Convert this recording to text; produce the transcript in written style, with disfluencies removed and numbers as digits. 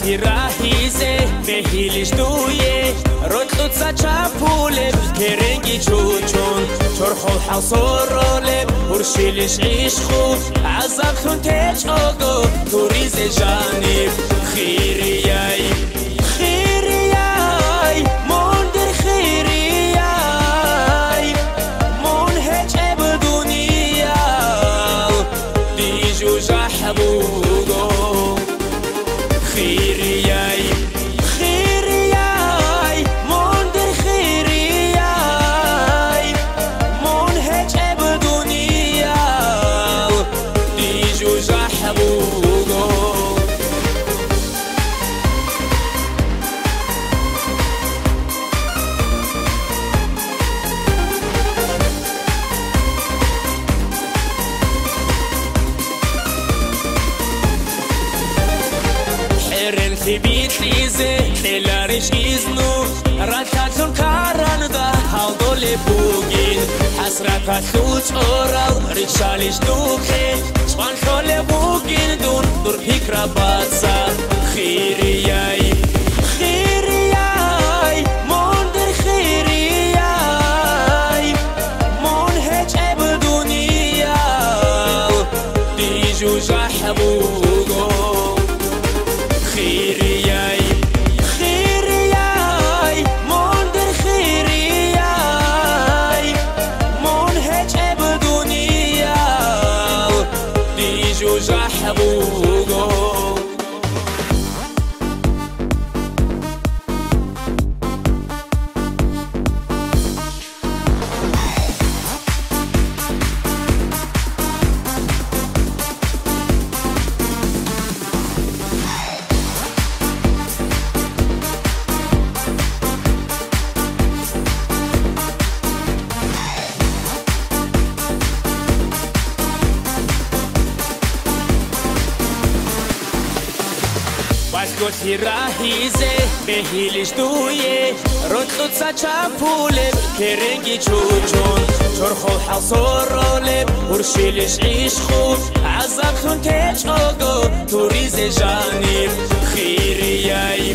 გოთი რაჰიზე მეჰილის დუიე როტლუცა ჩაფულე კერენგი ჩუჩუნ ჩორხო ჰასოროლე ურშილის იშხუ აზაბთუნ თეჭოგო თურიზე ჟანი ხირიაი ხირიაი მონდერ ხირიაი მონ ჰეჭებ დუნია დიჟუ ჟაჰბუგო خيرياي خيرياي موندر خيرياي مون هجب دنيا ديجو جحبوغو في بيتليزي تلاريش إزنو راتاتون كاراندا هالدولي بوغين حسرات لوش أورال ريشاليش دوكي شوان خولي بوغين دون دور بيكرا باتسا خيرياي خيرياي موندر خيرياي مون هجب دنيا ديجو جحبوغو خيرياي خيرياي موندر خيرياي مون هجب دنيا ديجو جحبوغو გოთი რაჰიზე მეჰილის დუიე როტლუცა ჩაფულე კერენგი ჩუჩუნ ჩორხო ჰასოროლე ურშილის იშხუ აზაბთუნ თეჭოგო თურიზე ჟანი ხირიაი